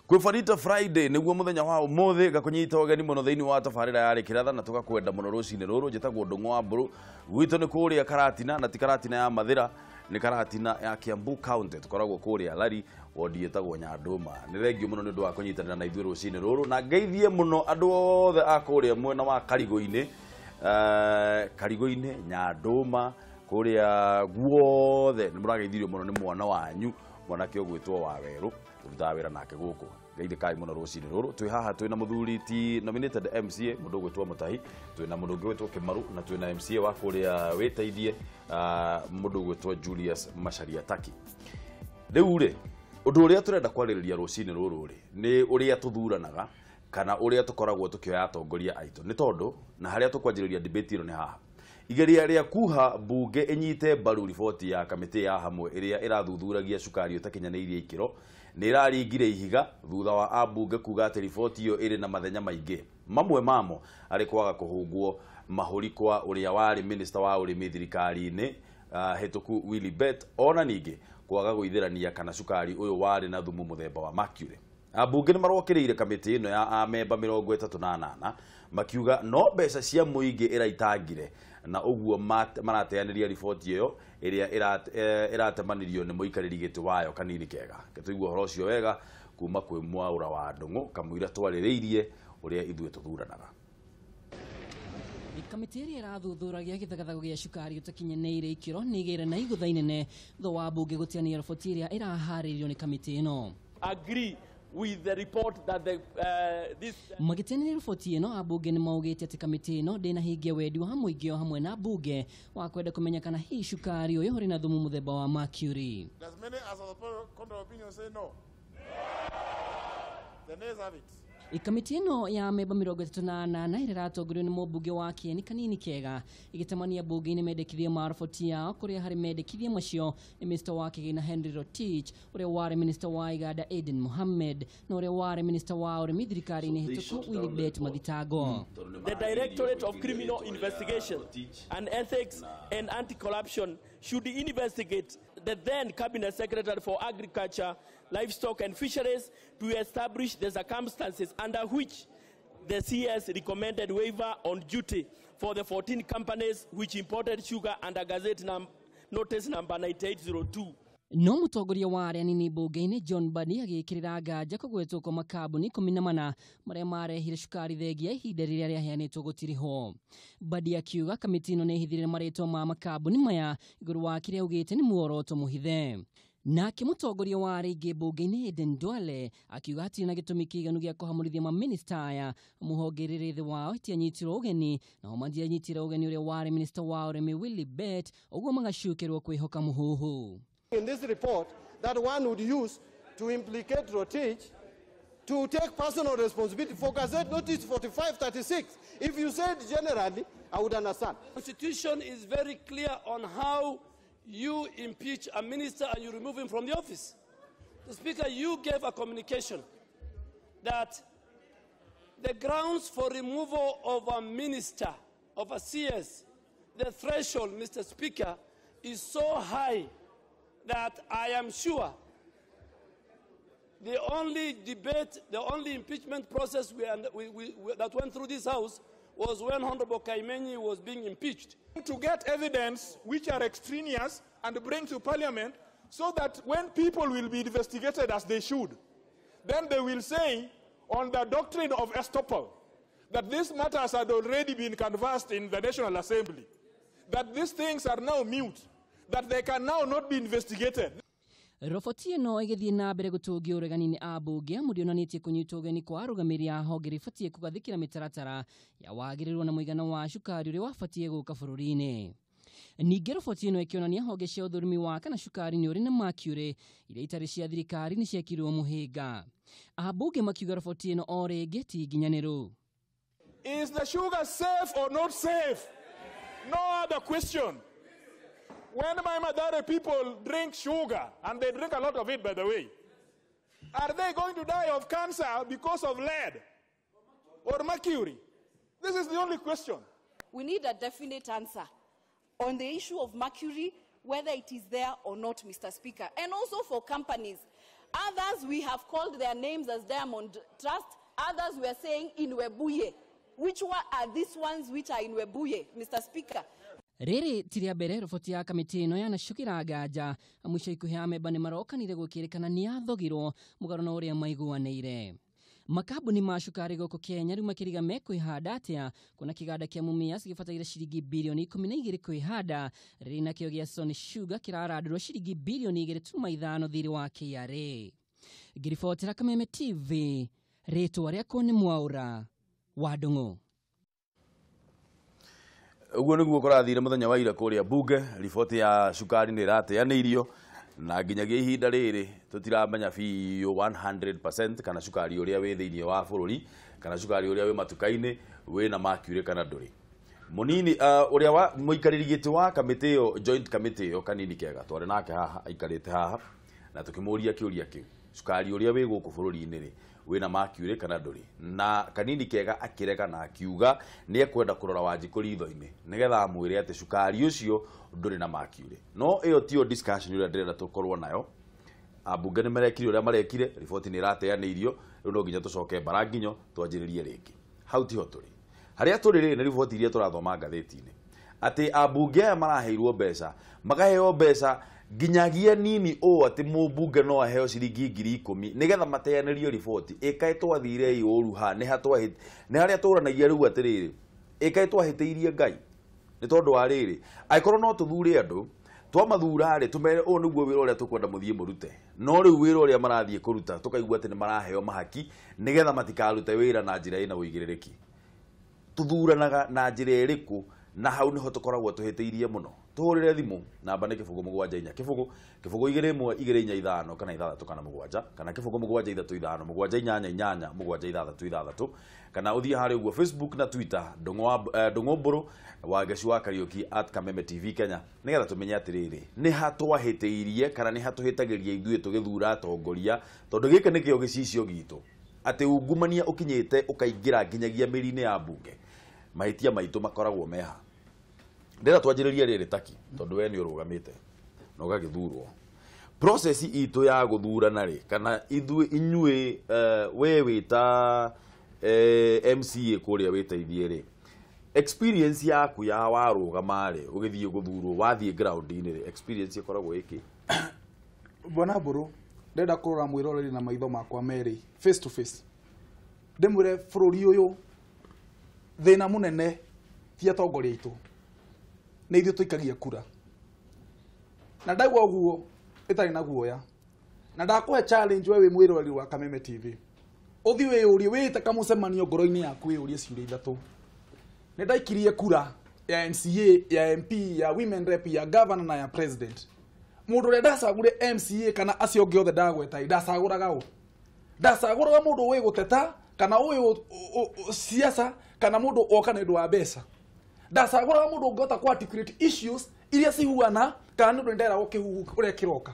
Kwifarita Friday niguo muthenya wa umuthi gakunyita ogeni muno thiini wa tabarira yari kiratha na tugakwenda muno rucini ruru njitagwo Ndumg'u gwitu ni kuria Karatina na ti Karatina ya Mathira ni Karatina ya Kiambu County tukoragwo kuria Lari wodi yetagwo Nyanduma ni thengio muno ni ndu wa kunyitanira na ithuĩ rucini ruru na ngeithie muno andu othe akuria mwena wa Karigo-ini Nyanduma kuria guothe ni murageithirio muno ni mwana wanyu mwanake ogwitwo wa Weru turutaga wira nake guku ngeithie kai muno rucini ruru twi haha twi na muthuri ti nominated MCA mundu gwitwo Mutahi twi na mundu gwitwo Kimaru na twi na MCA wa kuria witeithie mundu gwitwo Julius Macharia Taki riu ri undu uria turenda kwaririria rucini ruru ri ni uria tuthuranaga kana uria tukoragwo tukioya atongoria aitu ni tondu na haria tukwanjiriria debate ino ni haha igeria ria kuha bunge enyite mbaru riboti ya kamiti ya hamwe iria irathuthuragia cukari utakinyaneirie ikiro ni iraringire ihiga thutha wa ambunge kuga ati riboti iyo iri na mathenya maingi mamwe mamo ari kwaga kuhungwo mahuri kwa uria wari minister wa urimi thirikari-ini hituku Willy Bet ona ningi kwaga guithirania kana cukari uyu wari na thumu muthemba wa mercury. Ambunge ni marokireire kamiti ino ya amemba 38 makiuga no mbeca cia muingi iraitangire na uguo marateaniria riboti iyo iria iratemanirio ni muikariri giti wayo kanini kega gituigua horo cio wega kuma kwi Mwaura wa Ndumg'u kamwira twaririirie uria ithuĩ tuthuranaga. Kamiti iria irathuthuragia githagathago gia cukari utakinyaneirie ikiro nigire na igutha inene tho wa bunge gutiania riboti iria iraharirio ni kamiti ino. Agree with the report that this magitenera riboti ino abunge ni maugite ati kamiti ino ndina hingia wendi wa muingio hamwe na bunge wa kwenda kumenya kana hii cukari uyu uri na thumu muthemba wa mercury. As many as the counter opinion say no. The nays have it. Ikamiti ino ya amemba 38 iratongorio ni mubunge wa Kieni kanini kega igitamania bunge ni mendekithia marifoti yao kuria hari mendekithia macio ni minister wa Kigina Henry Rotich uria wari minister wa Igada Aden Mohammed na uria wari minister wa urimi thirikari-ini hituku Willy Bet Mathitago. The Directorate of Criminal Investigation and Ethics and Anti-Corruption should investigate the then Cabinet Secretary for Agriculture, Livestock and Fisheries to establish the circumstances under which the CS recommended waiver on duty for the 14 companies which imported sugar under Gazette Notice number 9802. No mutongoria wa areani bunge-ini John Badi agikirira nganja kugwetwo kwa makambuni 14 maria marehire cukari thengia ihinda riria riaheanitwo gutiriho. Badi akiuga kamiti ino ni ihithire maritwa ma makambuni maya iguru wa kiria ugite ni muoroto muhithe. Nake mutongoria wa aringi bunge-ini Eden Duale akiuga ati na gitumi kiganu gia kuhamurithia ma minister aya muhongerere thi wao itianyitirwo ugeni na mandianyitire ugeni uria wari minister wa urimi Willy Bet uguo magacukirwo kwihoka muhuhu. In this report that one would use to implicate Rotich to take personal responsibility for Gazette Notice 4536. If you said generally, I would understand. The Constitution is very clear on how you impeach a minister and you remove him from the office. The Speaker, you gave a communication that the grounds for removal of a minister, of a CS, the threshold, Mr. Speaker, is so high that I am sure the only debate, the only impeachment process that went through this House was when Honorable Kaimenyi was being impeached. To get evidence which are extraneous and bring to Parliament so that when people will be investigated as they should, then they will say on the doctrine of estoppel that these matters had already been canvassed in the National Assembly, that these things are now mute, that they can now not be investigated. Riboti ino igithie na mbere gutungia uregani-ini abunge murionanitie kunyitwo ugeni kwa arugamiri a honge ribatie kugathikira mitaratara ya wagirirwo na muigana wa cukari uria wabatie guka bururi-ini. Ningi riboti ino ikionania honge cia uthurimi wa kana cukari ni uri na mercury iria itari cia thirikari ni ciekirwo muhinga. Abunge makiuga riboti ino o ringi ti nginyaniru. Is the sugar safe or not safe? No other question. When my Madare people drink sugar, and they drink a lot of it, by the way, are they going to die of cancer because of lead or mercury? This is the only question. We need a definite answer on the issue of mercury, whether it is there or not, Mr. Speaker. And also for companies, Others, we have called their names as Diamond Trust. Others, we are saying in Webuye. Which one are these ones which are in Webuye, Mr. Speaker? Riri tiria mbere riboti ya kamiti ino yanacukira nganja mwico ikuhi amemba ni marokanire gukirikana ni athogirwo mugaro na uria maiguaneire. Makambuni ma cukari goko Kenya riu makiriga mekwihanda atia kuna kiganda kia Mumias gibataire ciringi bilioni 12 kwihanda riri nakio gia Sony Sugar kirarandurwo ciringi bilioni 2.5 thiri wa KRA. Ngiribotera Kameme TV ritwa riakwa ni Mwaura wa Ndumg'u. Uguo niguo kurathire muthenya wa ira kuria bunge riboti ya cukari ni rateanirio na nginyagia ihinda riri tutiramenya biu 100% kana cukari uria wi thiini wa bururi kana cukari uria wi matukaini wi na makure kana nduri munini uria wa muikariri giti wa kamiti yo joint committee yo kanini kega tware nake haha aikarite haha na tukimuria kiuria kiu cukari uria wi guku bururi-ini ri wina makure kana nduri na kanini kega akireka na akiuga ni ekwenda kurora Wanjiku ritho-ini nigetha amwire ati cukari ucio nduri na makure no iyo tio discussion uria ndirenda tukorwo nayo abunge ni marekire uria marekire riboti ni rateanirio riu no nginya tucoke baranginyo twanjiririe ringi hau tiho turi haria turi ri ni riboti iria turathoma ngatheti-ini ati abunge aya maraheirwo mbeca magaheo mbeca ginyagia nini o ati mubunge no aheo ciringi 10,000 nigetha mateanirio riboti ikae twathire iuru ha ni hatwahite ni haria turanagia riu atiriri ikae twahiteirie Ngai ni tondu wa riri aikorwo no tuthure andu twamathura ri tumere o niguo wira uria tukwenda muthie murute no riu wira uria marathie kuruta tukaigua ati ni maraheo mahaki nigetha matikarute wira na njira ina uigiririki tuthuranaga na njira iriku na hau niho tukoragwo tuhiteirie muno tuhurire thimu namba ni kibugu 74 kibugu 2125 kana 6 kana 7 kana kibugu 735 788 736 kana uthie hari uguo Facebook na Twitter Ndumg'u wa Gacu wa Kariuki @Kameme TV Kenya nigetha tumenye atiriri ni hatwahiteirie kana ni hatuhitagiria ithuĩ tugithura atongoria tondu gike nikio gicicio gitu ati ungumania ukinyite ukaingira nginyagia mĩri-inĩ ya bunge mahitia maitu makoragwo meha ndira twanjiriria riri taki tondu we ni urugamite no gagithurwo process itu ya guthurana ri kana inyue we wita MCA kuria witeithie ri experience yaku ya warugama ri ugithie guthurwo wathie ground-ini ri experience ikoragwo iki Bwana Buru ndenda kurora mwiroreri na maitho makwa meri face to face ndimwire bururi uyu thina munene ti atongoria itu ni ithuĩ tuikagia kura na ndaigua guo itari na guoya na ndakuhe challenge we mwiroreri wa Kameme TV uthi wiyurie wite kamucemanio ngoro-ini yaku wiyurie ciuria ithatu ni ndaikirie kura ya MCA ya MP ya women rep ya governor na ya president mundu uria ndacagure MCA kana acio ngi othe ndagweta ndacaguraga u ndacaguraga mundu wi guteta kana uyu siasa kana mundu oka ni ndu wa mbeca ndacaguraga mundu ngota ku articulate issues iria cihuana kana ndu ndera ukihuhu uria kiroka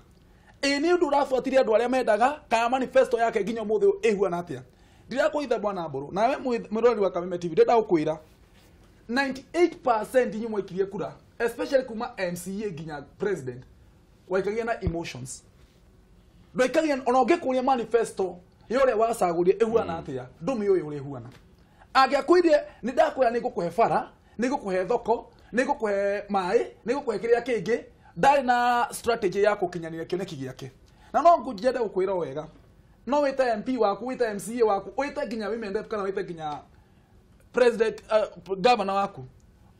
ni ndu rafuatiria andu aria mendaga kana manifesto yake nginya muthe ihuana atia ndirakuitha Bwana Mburu nawe mwirori wa Kameme TV ndenda gukwira 98% nyumwa ikirie kura especially kuma MCA nginya president waikagia na emotions ndoikagia ona ungekuria manifesto yore wacagurie ihuana atia ndumi uyu uri huana angiakwirie ni ndakwira ni gukuhe bara ni gukuhe thoko ni gukuhe mai ni gukuhe kiria kingi ndari na strategy ya gukinyanira kioneki giake na no ngujenda gukwira wega no wita MP waku wita MCA waku wita ginya women rep kana wita ginya president governor waku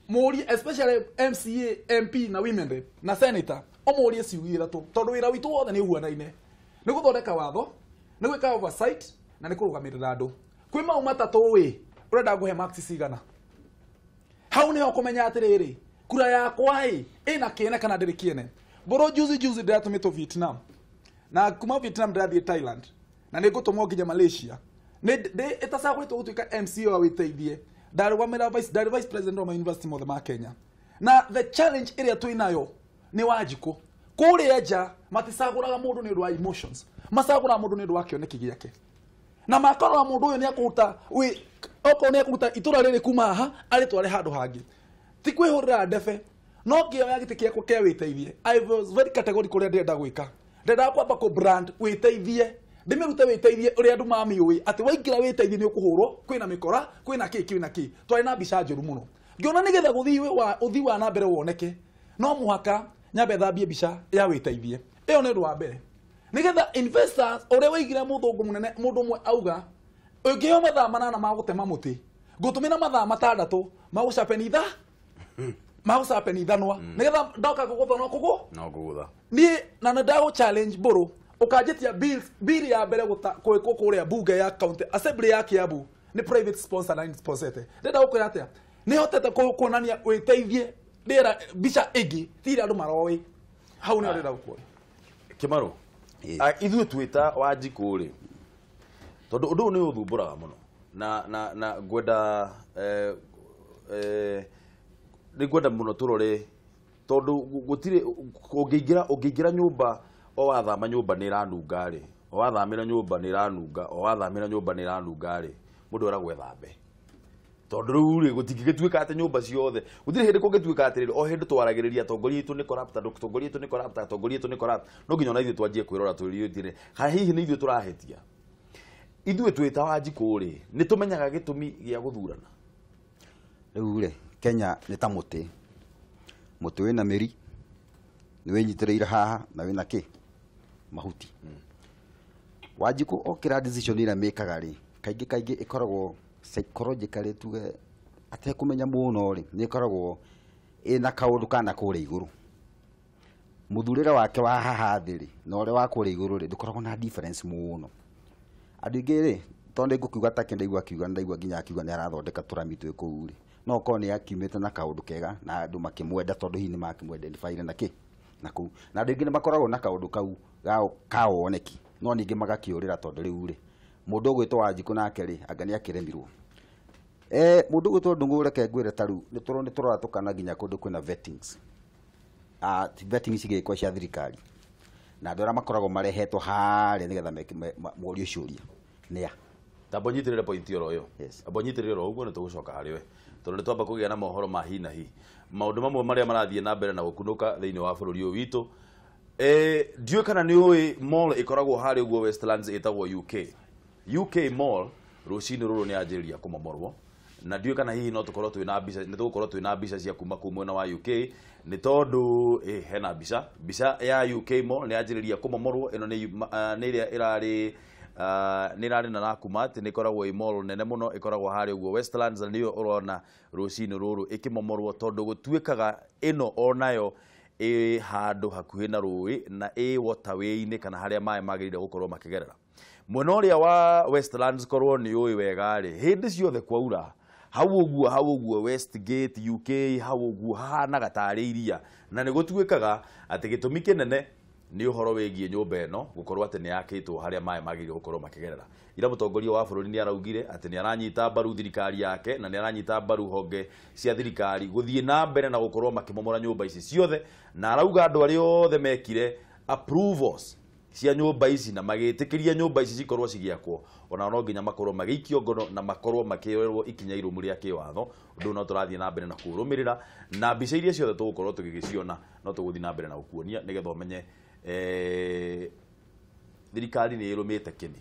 muri especially MCA MP na women rep na senator omurie ciugira tu tondu wira witu wothe ni huanaine ni guthondeka watho ni gwika oversight na ni kurugamirira andu kwi mau matatu wi urenda nguhe max cigana hau ni ho kumenya atiriri kura yakwa ina kiene kana ndiri kiene boro juzi ndiratumito Vietnam na kuma Vietnam ndathie Thailand na ni gutumwo nginya Malaysia ni itasagwitwo gutuika MCA wa witeithie ndarugамira vice president wa university mothe ma Kenya na the challenge area twinayo ni Wanjiku kuria nja matisaguraga mundu ni ndwa emotions masagura mundu ni ndwa kioneki giake na makorora mundu uyu ni akuruta wi oko ni akuruta itura riri kuma haha ari tware handu hangi ti kwihurira ndebe no kio ya giti kiako kia witeithie I was very categorical ria ndenda gwika ndenda kwamba ko brand witeithie ndimirute witeithie uri andu mamiui ati waingira witeithie ni ukuhurwo kwina mikora kwina ki twari na mbica njuru muno ngiona nigetha uthi wa na mbere woneke no muhaka nyambe thambie mbica ya witeithie iyo ni ndu wa mbere nigetha investors ore waigire muthungu munene mundu mwe auga ungiheo mathaa manana ma gutema muti ngutumira mathaa matandatu ma gucapeni tha ma gucapeni thanwa nigetha ndoka kugutha no kugutha ni na ndago challenge buru ukajitia bill ya mbere gwikwo kuria bunge ya county assembly ya Kiambu ni private sponsor na sponsored ndenda uko yatia ni hotete kuonania witeithie ndira bicha igi tira andu maroi hau ni ndenda uko Kimaru ithuĩ twĩta Wanjikũ rĩ tondũ ũndũ ũyũ nĩ ũthumbũraga mũno na ngwenda nĩ ngwenda mũno tũrore tondũ gũtirĩ ũngĩingĩra nyũmba o wathama nyũmba nĩ ĩranunga rĩ o wathamĩra nyũmba nĩ ĩranunga o wathamĩra nyũmba nĩ ĩranunga rĩ mũndũ eragwo ethambe tondũ rĩu rĩ gũtingĩgĩtuĩka atĩ nyũmba ciothe gũtirĩ hĩndĩ kũngĩtuĩka atĩrĩrĩ o hĩndĩ twaragĩrĩria atongoria aitũ nĩ corrupt atongoria aitũ nĩ corrupt atongoria aitũ nĩ corrupt no nginya ona ithuĩ twanjie kwĩrora tũrĩũtire kana hihi nĩ ithuĩ tũrahĩtia ithuĩ twĩta Wanjikũ rĩ nĩ tũmenyaga gĩtũmi gĩa gũthurana rĩu rĩ Kenya nĩ ta mũtĩ wĩna mĩri nĩ wĩnyitĩrĩire haha na wĩna kĩ mahuti Wanjikũ okĩra decision ĩrĩa mekaga rĩ kaingĩ ĩkoragwo psychologically tuge atekumenya muno ri ni koragwo ina kaundu kana kure iguru muthurira wake wa haha thiri na ore wa kure iguru ri dukoragwo na difference muno andu ingi ri tonde ngukiuga ta kindaigua kiuga ndaigua nginya akiuga ni arathondeka turamitwe kuu ri no ko ni akiumite na kaundu kega na andu makimwenda tondu hihi ni makimwenda identify na ki na kuu na andu ingi ni makoragwo na kaundu kau kaoneki no ningi magakiurira tondu riu ri mundu gwitwa Wanjikũ nake ri anga ni akiremirwo mundu gwitwa Ndumg'u reke ngwire taru ni turora tukana nginya kundu kwina vettings vettings igikwa cia thirikari na ndora makoragwo marehetwo haria nigetha morio ciuria nia tambo nyitirire point oro yo abo nyitirire ro uguo ni tugucoka hari we tondu ni twamba kugia na mohoro ma hi na hi maundu mamwe maria marathie na mbere na gukunuka thiini wa bururi uyu witu ndiyo kana ni oi mall ikoragwo hari uguo Westlands etagwo UK mall rucini ruru ni anjiriria kumomorwo na ndiyo kana hihi no tukorwo twina mbica ni tugukorwo twina mbica cia kuma ku mwena wa UK ni tondu hena mbica ya UK mall ni anjiriria kumomorwo ino ni iria irari na nakuma ati ni koragwo i mall nene muno ikoragwo hari uguo Westlands na niyo urona rucini ruru ikimomorwo tondu gutuikaga ino onayo handu hakuhi na rui na waterway-ini kana haria mai magirire gukorwo makigerera mwena uria wa Westlands korwo ni ui wega ri hindi ciothe kwaura hau uguo Westgate UK hau uguo hana gatari iria na ni gutuikaga ati gitumi kinene ni uhoro wegie nyumba eno gukorwo ati ni yakitwo haria mai magirire gukorwo makigerera ira mutongoria wa bururi ni araugire ati ni aranyita mbaru thirikari yake na ni aranyita mbaru honge cia thirikari guthie na mbere na gukorwo makimomora nyumba ici ciothe na arauga andu ari othe mekire approvals cia nyumba ici na magitikiria nyumba ici cikorwo cigiakwo ona no nginya makorwo magiikio ngono na makorwo makirerwo ikinya irumu ria kiwatho undu no turathie na mbere na kurumirira na mbica iria ciothe tugukorwo tugigiciona no tuguthie na mbere na gukuonia nigetha umenye thirikari ni irumite kini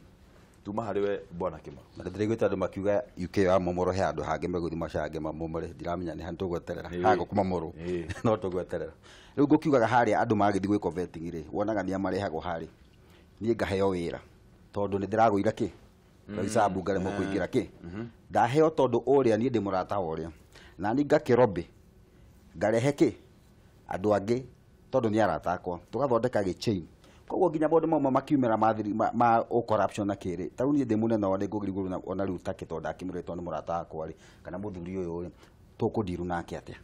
tuma hari we bwana Kimaru na ndirigwita andu makiuga UK wa momoro he andu hange meguthi macange mamomore ndiramenya ni hantu gweterera hago kumamoro no tugweterera riu ngukiugaga haria andu magithi gwiko vetting ri wonaga ni amarehagwo hari ni ngaheo wira tondu ni ndiragwira ki kaisa bungare mo kuingira ki ndaheo tondu uria ni ndi murata uria na ni ngakirobe ngarehe ki andu angi tondu ni arata akwa tugathondeka gichain koguo nginya maundu mamwe makiumira ma corruption na kiri taru ni ndi munene wa ngugiriguru na ona riu takito ndakimuretwo ni murata akwa ri kana muthuri uyu ri tukundiru nake atia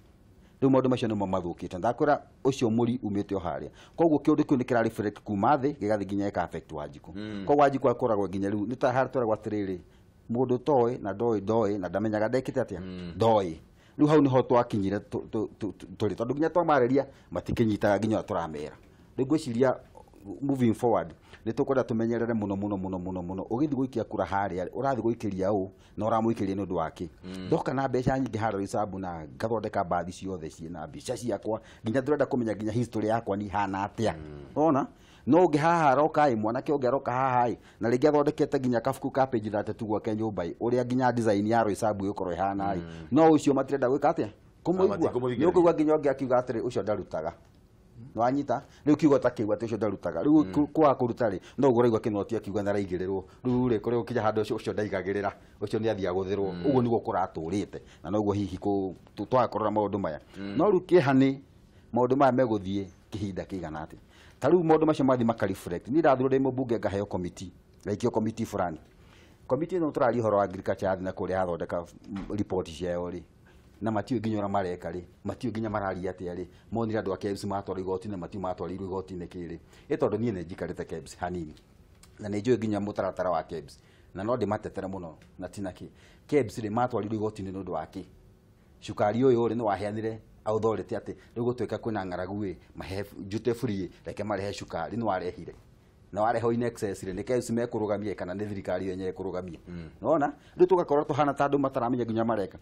riu maundu macio ni mathukite ndakwira ucio muri umite o haria koguo kiundu kiu ni kira reflect kuma thi gigathi nginya ka affect Wanjikũ koguo Wanjikũ akoragwo nginya riu ni ta hartwaragwo atiriri mundu toy na ndoi na ndamenyaga ndekite atia ndoi riu hau niho twakinyire turi tondu nginya twamareria matikinyitaga nginya turamera riu ngwiciria moving forward ni tukwenda tumenyerere muno ugithi guikia kura haria urathi guikiria u na uramuikiria ni undu wake ndoka na mbeca nyingi haro isabu na gathondeka bathi ciothe ciina mbica ciakwa nginya ndurenda kumenya nginya history yakwa ni hana atia ona no ngi haha aroka mwanake ungi aroka haha na ringi athondekete nginya kabuku ka page 32 gwake nyumba uria nginya design ya roisabu ikorwo ihana no ucio matirenda gwika atia kumuigua ni ukugwa nginya ungi akiuga atiri ucio ndarutaga no anyita riu kiugo ta kiugo ati ucio ndarutaga riu kwa kuruta ri no uguraigwa kinoti akiuga na raigirirwo riu ri kuri ukija handu ucio ndaigagirira ucio ni athia guthirwo uguo niguo kuraturite na noguo hihi ku twakorora maundu maya no riu kihani maundu maya meguthie kihinda kigana ati tariu maundu macio mathi maka reflect ni ndathuro ndi mubunge ngaheo committee laikio committee fulani committee no turari horo agriculture athi na kuria hathondeka report ciao ri na matiu nginya ora mareka ri matiu nginya marari atia ri monira andu akebs matwara igoti na matiu matwara igoti ne kiri itondu nie njikarite kebs hanini na ne njui nginya mutaratara wa kebs na no ndi matetera muno na tinaki kebs ri matwara igoti ne ndu waki shukari uyu ri no waheanire authority ati rigutuika kwina ngaragu mahe jute free reke marehe shukari no arehire na wareho in excess ri nike usime kurugamie kana ni thirikari yenye kurugamie nona ri tugakorwo tuhana tandu mataramenya nginya mareka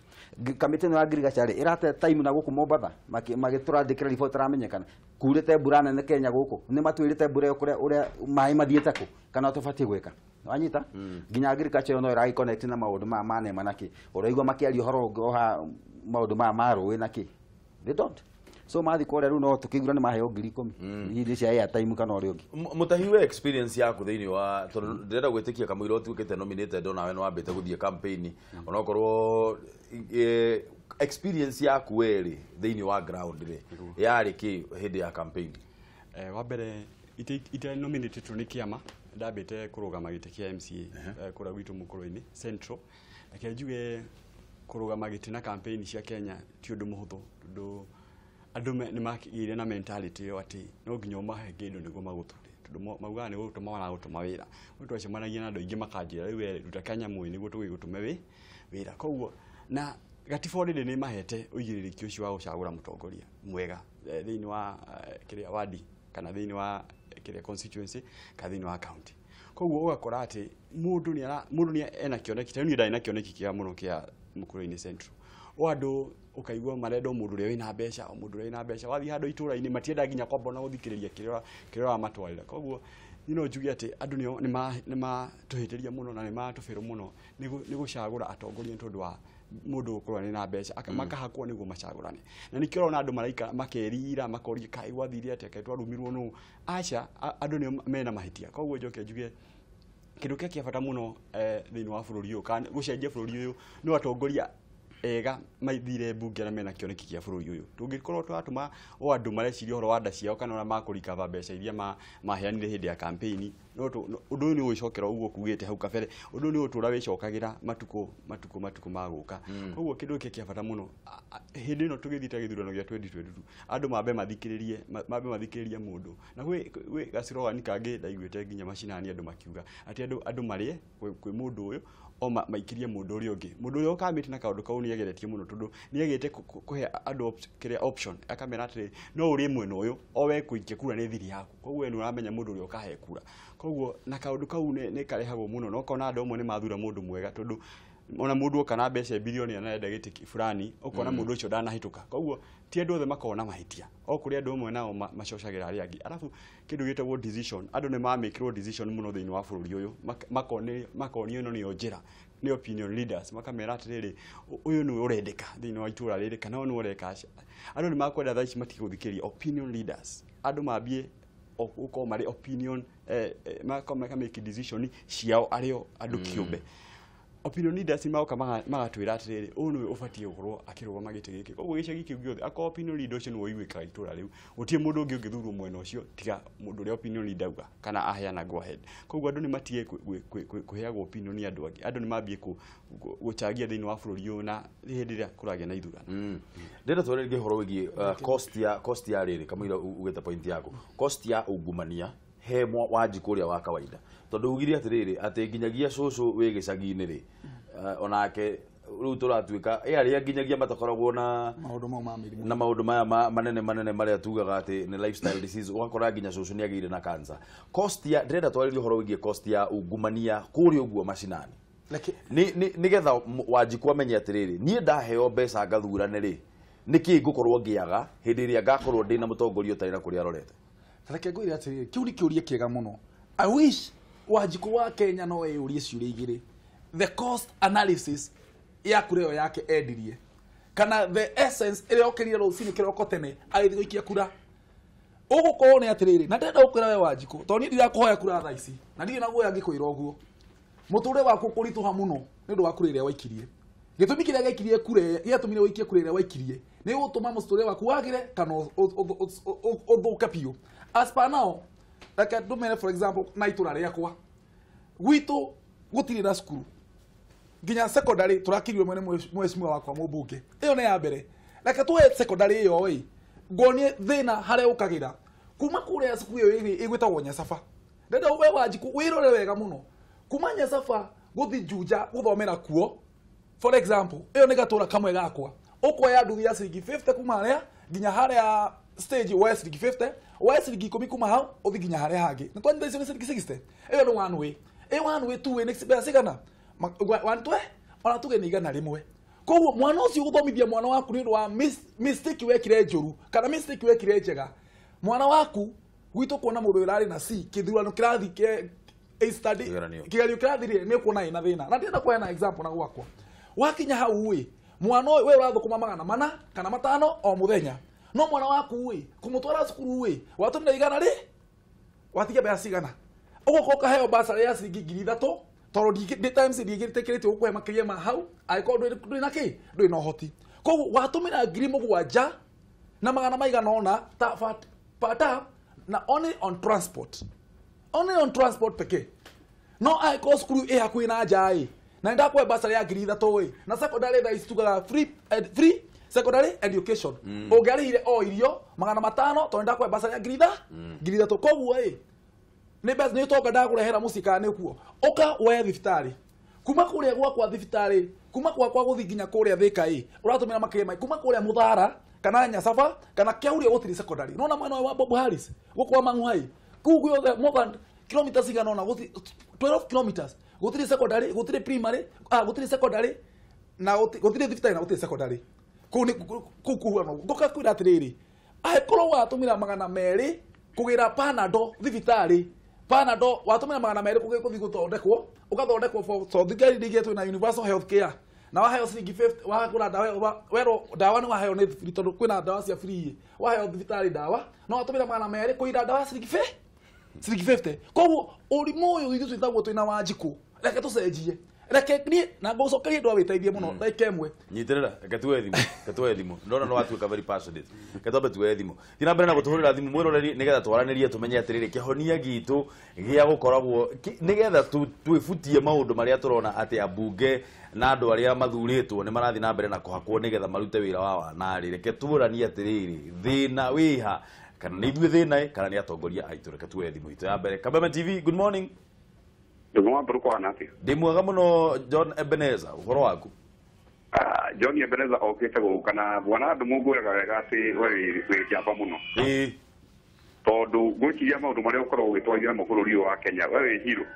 kamite no agriculture irate time na guku Mombatha magiturandikira report ramenyekana kurite mbura nene Kenya guku ni matwirite mbura uria mai mathiete ku kana tubatie gwika wanyita nginya agriculture no ira connect na maundu ma mane manaki uraigwa makiario horo ngoha maundu ma maru naki they don't so mathi kore ru no tukigura ni maheo 10,000 hindi cia ya time kana uri ungi mutahiwe experience yaku thiini wa ndenda gwitikia kamwiro tukite nominated ona we no ambite guthie campaign ona okorwo experience yaku weri thiini wa ground ri yari ki hindi ya campaign wa mbere ite nominated ni kiama ndambite kurugama gite kia MCA kura gwitu mukuru-ini Central akenjuge kurugama gite na campaign cia Kenya ti undu muhuthu ndu andu ni makigire na mentality yo ati no nginya umahe ngindo niguo maguture tundu mauga ni gutuma wana gutuma wira mutu acemanagia na andu ingi makanjira riu ruta kanya mui niguo tugigutume wira koguo na gatifori ni mahete uigiriki ucio wa gucagura mutongoria mwega thiini wa kiria wadi kana thiini wa kiria constituency ka thiini wa county koguo ugakora ati mundu ni ena kioneki tani ndai na kioneki kia muno kia mukuru-ini Central wandu ukaigwa marendo mundu ri wina mbeca o mundu ri wina mbeca wathi handu itura-ini matienda nginya kwamba na guthikiriria kiria wa matwarira koguo njugi ati andu ni matuhitiria muno na ni matufiru muno ni gucagura atongoria tondu wa mundu ukorwa ni na mbeca makahakwo niguo macagurane na nikio ona andu maraika makerira makoria kai wathiria ati kai twarumirwo nu acha andu ni mena mahitia koguo njuge kindu kia bata muno thiini wa bururi uyu kana gucenjia bururi uyu no atongoria ega maithire bunge na mena kioneki kia bururi uyu tungikorwo twatuma o andu mareciria horo wanda ciao kana ona makurika mbeca iria maheanire hindi ya campaign no undu uyu ni gwicokera uguo kugite hau kabere undu ni utura wicokagira matuko maguka koguo kindu kia bata muno hindi no tugithita githurano gia 2022 andu mambe mathikiririe mundu na gwe gacirogani kangi ndaiguite nginya macinani andu makiuga ati andu marie kwi mundu uyu o maikirie mundu uri ungi mundu uyu kamiti na kaundu kau ni ageretie muno tondu ni agete kuhe andu kiria option akamera ati no uri mwena uyu o we kuikia kura ni thiri yaku koguo ni uramenya mundu uri ukahe kura koguo na kaundu kau ni karehagwo muno no kona andu amwe ni mathura mundu mwega tondu ona mundu kana mbeca bilioni anaenda gitiki fulani ukona mundu ucio ndanahituka koguo ti andu othe makona mahitia o kuri andu amwe nao macocagira ari angi alafu kindu gitagwo decision andu ni mamikirwo decision muno thiini wa bururi uyu makoni ino ni njira ni opinion leaders makamera atiriri uyu ni urendeka thiini wa itura riri kana ni ureka andu ni makwenda thaici matiguthikiria opinion leaders andu mambie uko mari opinion make decision ciao ario andu kiumbe opinion leaders mauka magatwira atiriri uyu ni ubatie gukorwo akirugama gite giki koguo gicagi kiu giothe akwa opinion leader ucio ni woigwika itura riu utie mundu ungi ungithurwo mwena ucio tiga mundu ri opinion leader uga kana aheana go ahead koguo andu ni matie kuheagwo opinion ni andu angi andu ni mambie guchagia thiini wa bururi uyu na hindi ria kuragia na ithurano ndenda twarĩrie horo wĩgiĩ cost ya rĩrĩ kamũira ugĩte point yaku cost ya ungumania he wanji kuria wa kawaida tondu ugire atiriri ati nginyagia cucu wi gicagi-ini ri onake riu turatuika aria nginyagia matakoragwo na maundu maya manene maria tugaga ati ni lifestyle disease ugakora nginya cucu ni agire na cancer cost ya ndenda twaririe horo wigie cost ya ungumania kuri uguo macinani ni getha wanji kwamenya atiriri nie ndaheo mbeca ngathurane ri niki ngukorwo ngiaga hindi ria ngakorwo ndina mutongoria utari na kuri arorete Reke ngwire ati kiu ni kiurie kiega muno. I wish Wanjiku wa Kenya no eyurie ciuria igiri. The cost analysis ya kureo yake endirie. Kana the essence ile okirire rucini kiroko tene agithii guikia kura. Ugukorwo ni atiriri na ndenda gukwira we Wanjiku to ni ndirakuhoya kura thaa ici na ndiri naguo yangikwira uguo. Muture waku kurituha muno ni ndu wa kura iria waikirie. Gitumi kiria gaikirie kura giatumire wikie kura iria waikirie ni gutuma muture waku wagire kana uthuke piu. As per now, like I for example, na itura riakwa gwitu gutiri na skuru nginya secondary turakirio mwene mweshimwa wakwa mubunge iyo ne ya mbere like tuwe secondary iyo oi ngonie thina hare ukagira kuma kure skuru iyo igwitagwo Nyasafa ndenda we Wanjiku wirore wega muno kuma Nyasafa guthi Juja guthomera kuo for example iyo ne gatura kamwe gakwa ukoya nduthi ya ciringi 50 kuma haria nginya haria stage west ciringi 50 west ciringi 10 kuma hau uthi nginya haria hangi na kwani ndaicio ciringi 60 iyo no one way one way two way next best sigana one twe ona tuge ni igana rimwe koguo mwana ucio guthomithia mwana waku ni wa mistake wekire njuru kana mistake wekire njega mwana waku gwitu kuona mundu urari na C kithurano kirathi ke study kigerio kirathi ni kuona ina thina na ndienda kuona example na gwakwa wakinya hau we mwana we urathukuma magana mana kana matano o muthenya no mwana waku we kumutwara cukuru we watumira igana ri watiga bya sigana ugokoka heo basari ya ciringi 3,000 toro di times digitekerete ukwe makiria ma hau aiko ndui na ki ndui no hoti koguo watumira ngiri mugwanja na magana maigana ona ta pata na only on transport peke no aiko skuru e hakui na jai na ndakwe basari ya ngiri 3,000 na secondary da istuga free secondary education ogarire o irio magana matano to ndakwe basari ya ngiri 3,000 koguo ni best ni toka ndakurehera musika ni kuo oka we thibitari kuma kuria gwakwa thibitari kuma kwa guthi nginya kuria thika uratumira makire mai kuma kuria Muthara kana Nyasafa kana Kiauria gutiri secondary nona mwena wa Bob Harris gukwa Mang'uhai kugu yothe more than kilometers igana ona guthi 12 kilometers gutiri secondary gutiri primary gutiri secondary na gutiri thibitari na gutiri secondary kuni kukuhano ngoka kwira atiriri aikoro watumira magana meri kugira panado thibitari panado watumira magana meri kuthi guthondekwo ugathondekwo for so thigari digeto na universal health care na waheyo ciringi 50 wakura dawa wero dawa ni waheyo ni free tondu kwina dawa cia free waheyo thibitari dawa no watumira magana meri kuira dawa ciringi 50 koguo urimu uyu ithu twitagwo twina Wanjiku reke tucenjie reke ni na ngocokerie ndo witeithie muno like emwe nyitirira reke tuwe thimu ndona no watuika very passionate reke twambe tuwe thimu thina mbere na gutuhurira thimu mwiroreri nigetha twaranirie tumenye atiriri kihonia gitu gia gukoragwo nigetha twifutie maundu maria turona ati abunge na andu aria mathuritwo ni marathi na mbere na kuhakwo nigetha marute wira wa wanari reke tuburanie atiriri thina wiha kana ni ithuĩ thina kana ni atongoria aitu reke tuwe thimu itu ya mbere Kabeme TV good morning Ndumg'u bruko anati. Ndi mwega muno John Ebenezer uhoro waku. John Ebenezer okete kana bwana Ndumg'u wega ati we kiapa muno. Tondu gwikiria maundu maria ukorwo ugitwarira mabũrũri wa Kenya we hero.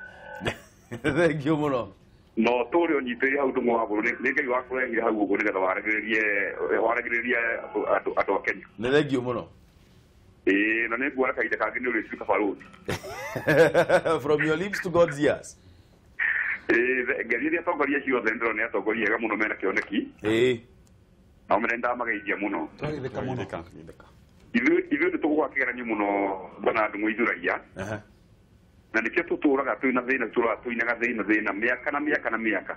Thank you muno. No turi onyitiri hau Ndumg'u wa bũrũri ni ngai wakurehire hau uguo nigetha waragiririe andu a Kenya. Ni thank you muno. Na ne bwana kaita kangĩ nĩ ũrĩtuĩka barũthi. From your lips to God's ears. Ngari iria atongoria ciothe ndĩrona nĩ atongoria ega mũno mena kĩoneki. Nao menenda magaithia mũno. Ithuĩ nĩ tũgũa kĩgeranio mũno bwana Ndumg'u ithuraia. Na nĩkĩo tũtũraga twĩna thĩna twĩnaga thĩna mĩaka na mĩaka.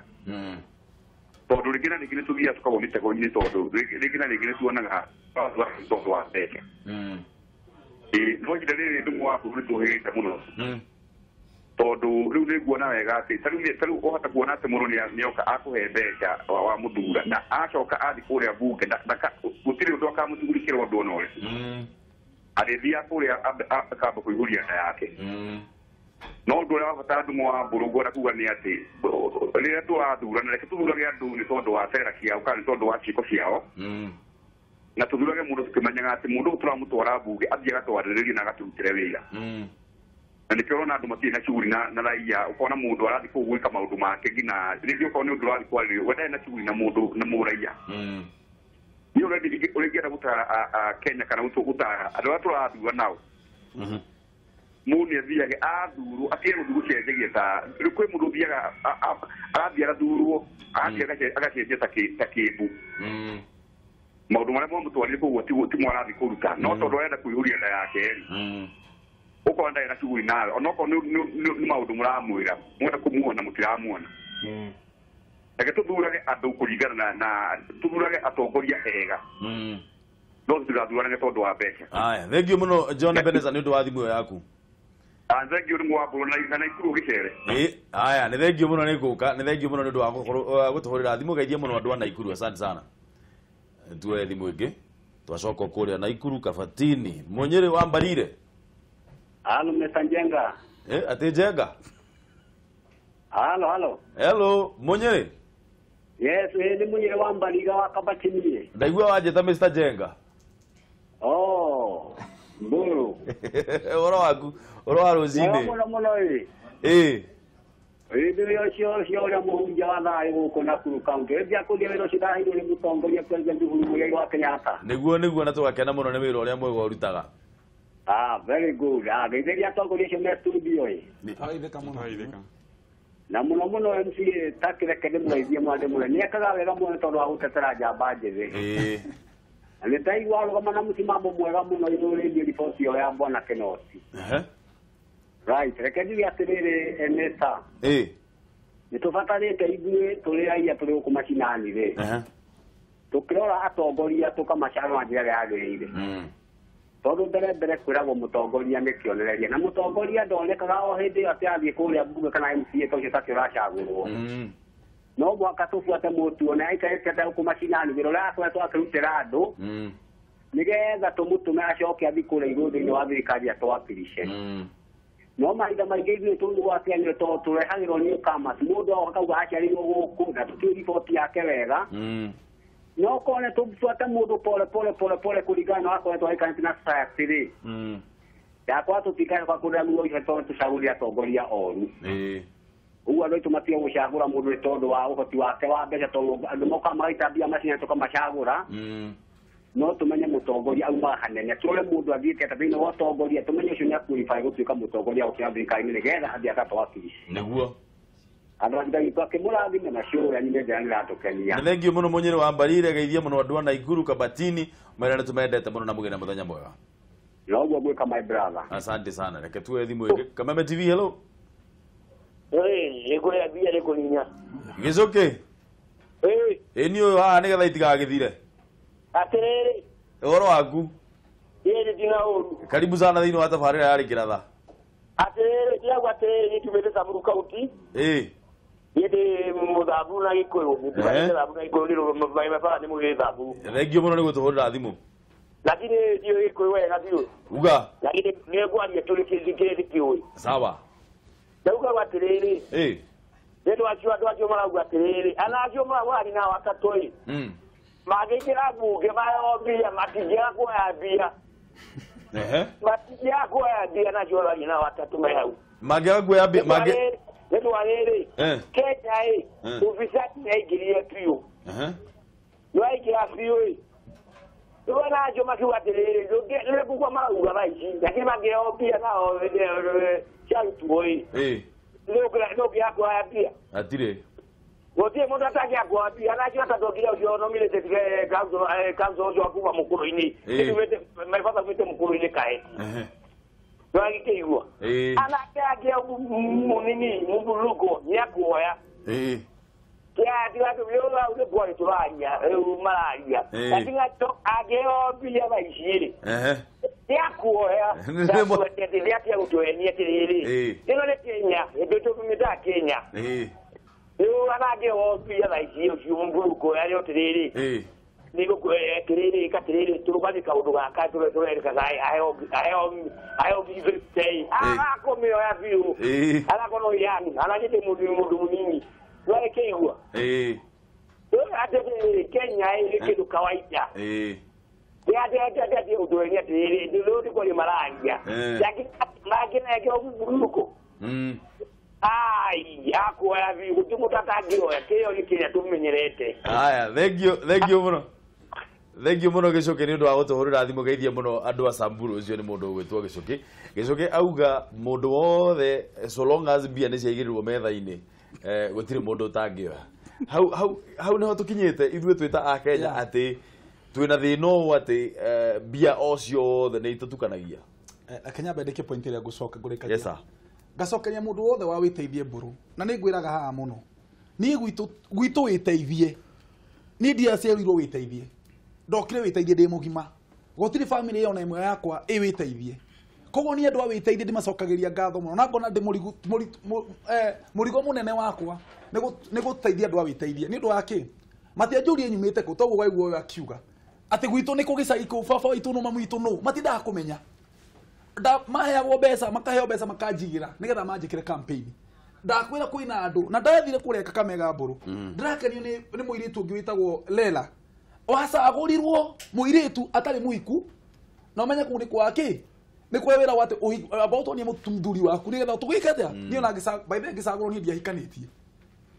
Tondũ rĩngĩ na rĩngĩ nĩ tũthiaga tũkagwo mĩtego-inĩ tondũ rĩngĩ na rĩngĩ nĩ tuonaga tondũ wa mbeca. No ihinda rĩrĩ Ndumg'u wa bũrũri tũhĩgĩte mũno tondũ rĩu nĩ nguona wega atĩ tarĩu ũhota kuona atĩ mũndũ nĩoka akũhe mbeca wa mũthura na acoka athi kũrĩa mbunge gũtirĩ ũndũ akamũthurĩkĩra ũndũ ona ũrĩ agĩthiĩ kũrĩa akamba kũihũria nda yake no ũndũ ũrĩa wa bata Ndumg'u wa bũrũri ngwenda kuga nĩ atĩ rĩrĩa tũrathurana reke tũthurage andũ nĩ tondũ wa cera ciao kana nĩ tondũ wa ciĩko ciao na tuthurage mundu tukimenyaga ati mundu turamutwara mbunge athie agatwarĩrĩria na agatũrutĩre wĩra na nĩkĩo ũrona andũ matirĩ na shughuli na raia ũkona mundu arathi kũu gwĩka maũndũ make nginya rĩngĩ ũkorwo nĩ ũndũ ũrathi kwarĩrio we ndarĩ na shughuli na mundu na mũraia nĩ ũrĩngĩenda gũtara Kenya kana gũtara andũ arĩa tũrathura nao muni athiage athuru akĩrwo ndũgũcenjagia ta kwĩ mũndũ ũthiaga agathiĩ agathurwo agacenjia ta kĩmbu maũndũ marĩa mamũtwarire kũguo ti mwarathiĩ kũruta no tondũ arenda kũihũria nda yake ũkorwo ndarĩ na shughuli nawe onokorwo nĩ maũndũ mũramwĩra mwenda kũmuona mũtiramuona reke tũthurage andũ kũringana na tũthurage atongoria ega no tũtirathurage tondũ wa mbeca. Aya, thengiũ mũno John Ebeneza nĩ ũndũ wa thimũ ĩyo yaku. Thengiũ nĩ mwambũrũ na Ikuru gĩcere. Aya, nĩ thengiũ mũno nĩ ngũka, nĩ thengiũ mũno nĩ ũndũ wa gũtũhũrĩra thimũ, geithie mũno andũ a Naikuru, asante sana. Tuoye thimũ ĩngĩ twacoka kũrĩa Naikuru Kabatini. Munyĩrĩ wa Mbarire. Halo Mr. Njenga. Ati Njenga. Hello. Munyĩrĩ. Yes, ni Munyĩrĩ wa Mbarire wa Kabatini. Ndaigua wanjĩta Mr. Njenga. Oh. Mburu. Oro wa rũcinĩ. Mũno Ndio ũrĩa mũhunjia wa thayũ gũkũ Nakuru County. Rĩrĩa kũrĩa wĩra ũcio ndahĩirwo nĩ mũtongoria President Uhuru Muigai wa Kenyatta. Nĩguo na tũgakena mũno nĩ wĩra ũrĩa mwega ũrutaga. Very good. Rĩrĩa atongoria acio me studio na mũno MC takĩreke ndĩmũgeithie mwandĩ mũre nĩekaga wega mũno tondũ wa gũtetera njamba njĩthĩ. Nĩ ndaigua arũgama na mũsimamo mwega mũno igũrũ riboti ĩyo ya Bwana Kenoti. Right, reke njuge atĩrĩrĩ Nesta. Nĩ tũbatarĩte ithuĩ tũrĩ raia tũrĩ gũkũ macinani-rĩ. Tũkĩrora atongoria tũkamacagũra na njĩra ĩrĩa yagĩrĩire. Tondũ mbere kwĩragwo mũtongoria nĩ kĩonereria na mũtongoria ndonekaga o hĩndĩ ĩyo atĩ athiĩ kũrĩa mbunge kana MCA ta ũcio takĩ ũracagũrwo. No mwaka tũbuate mũtuo na aikarĩte gũkũ macinani wĩra ũrĩa akoretwo akĩrutĩra andũ nĩgetha tũmũtũme acoke athiĩ kũrĩa igũrũ thĩinĩ wa thirikari atwakirishe. No mahinda maingĩ ithuĩ tũgwatianire tondũ tũrehagĩrwo newcomers mũndũ akauga aciarĩirwo gũkũ na tũtiũĩ riboti yake wega. No kone tũbuate mũndũ pole kũringana na akoretwo aikarĩte na society-rĩ. Yakwa tũtikae kwa kũrĩa muoyo tondũ tũcagũrire atongoria oru. Ũguo andũ aitũ matige gũcagũra mũndũ nĩ tondũ wa ũhoti wake wa mbeca tondũ andũ moka magaita mbia macina tũkamacagũra. No tũmenye mũtongoria aumaga hanene tũrore mũndũ athiĩte ta thĩinĩ wa ũtongoria tũmenye ũcio nĩ akwĩribaya gũtuĩka mũtongoria gũkĩra thirikari-inĩ nĩgetha athiĩ agatwakirici. Nĩguo. Andũ agitagitũ akĩmũrathime na ciũria nĩ njĩra nĩratũkenia. Nĩ thengiũ mũno Munyĩrĩ wa Mbarire, geithie mũno andũ a Naikuru Kabatini, mwĩra nĩ tũmendete mũno na mũgĩe na mũthenya mwega. Na ũguo gwĩka my brother. Asante sana. Reke tuoye thimũ ĩngĩ. Kameme TV, hello. Nĩkũrĩa mbia nĩkũninya. Gĩcũkĩ. Nĩ ũyũ haha nĩgetha itigagĩthire. Atĩrĩrĩ. Ũhoro waku? Ndina ũru. Karibu sana thĩinĩ wa tabarĩra ya Rĩkĩratha. Atĩrĩrĩ ndĩrauga atĩrĩrĩ nĩtumĩte Samburu County. Ndĩ mũthambu na Gĩkũyũ. Mũthambu na Gĩkũyũ nĩ mũgĩrĩ Samburu. Thengio mũno nĩ gũtũhũrĩra thimũ. Lakini ndiyo Gĩkũyũ wega biũ. Uga. Lakini nĩngwaria tũrĩ kĩndũ kĩũĩ. Sawa. Ndauga atĩrĩrĩ. Nĩndũ acio marauga atĩrĩrĩ. Ana acio marauga na watatũ. Magĩkĩra mbunge mayombia matingĩaga kuoya mbia. Matingĩaga kuoya mbia na cioragio na watatũ me hau. Mangĩaga kuoya mbia nĩndũ wa rĩrĩ Kenya ũbicati nĩaingĩrire biũ. Nĩwaingĩra biũ rĩu nacio makiuga atĩrĩrĩ nĩkũgua marauga maici lakini mangĩheo mbia nao ciarutwo nĩũngĩaga kuoya mbia. Atirĩ. Gũtirĩ mũndũ atangĩaga kuoya mbia nacio atatongire ũcio nominated council ũcio akuma mũkũrũ-inĩ mebata gwĩte mũkũrũ-inĩ kae. Nĩwagĩkĩigua anake angĩ mũnini mũbulũko nĩakuoya kĩatigatũmĩũrau nĩkuarĩ tũraria rĩu mararia lakini angĩheo mbia maicirĩ nĩakuoya ndĩatia gũtũenia atĩrĩrĩ ĩno nĩ Kenya ndĩtũmĩtaga Kenya rĩu anangĩheo mbia maici ũcio mũbulũko yarĩ atĩrĩrĩ nĩgũkĩrĩrĩ katĩrĩrĩ tũrũgame kaũndũ gaka tũrerĩkaga aheo githĩtei akũmĩoya biũ arakorwo yani anagĩte mũndũ mũnini wekĩigua atĩrĩrĩ Kenya nĩ kĩndũ kawaida atĩ ũndũ wenye atĩrĩrĩ rĩu ndĩkwaria mararia mangĩnenge mũbulũko akuoya biũ gũtirĩ mũndũ atangĩoya kĩo nĩ Kenya tũmenyerete. Aya, thengiũ mũno. thank you muno Gicuki ni undu wa gutuhurira thimu geithie muno andu a Samburu ucio ni mundu gwitwo Gicuki auga mundu wothe so long as bia ni ciaigirirwo metha-ini gutire mundu utangioya hau niho tukinyite ithuĩ twita a Kenya ati twina thino ati bia ocio the ni itutukanagia Kenya bendeke point ile gucoka ngurikagia yes sir gacokeria mundu wothe wa witeithie mburu na ni ngwiraga haha muno ni gwitu witeithie ni ndia ciarirwo witeithie ndokire witeithie ndi mugima gotiri family yona imwe yakwa witeithie kogo ni andu a witeithie ndi macokagiria ngatho muno na ngona ndi murigo munene wakwa ni guteithia andu a witeithie ni ndu wake matianjurie nyumite ku toguo waiguo akiuga ati gwitu ni kugicagi ku baba waitu no mamu itu no matindaga kumenya da maheagwo mbeca makaheo mbeca makanjigira nigetha manjikire campaign ndakwira kwina andu na ndathire kureka Kamega mburu ndirakenio ni muiritu ungi witagwo Lela wacagurirwo muiritu atari muiku na umenye kuni kwake ni kwewira wate about ni mutumduri waku nigetha tugikate ni ona by the ngisagurwo ni ndiahikanitie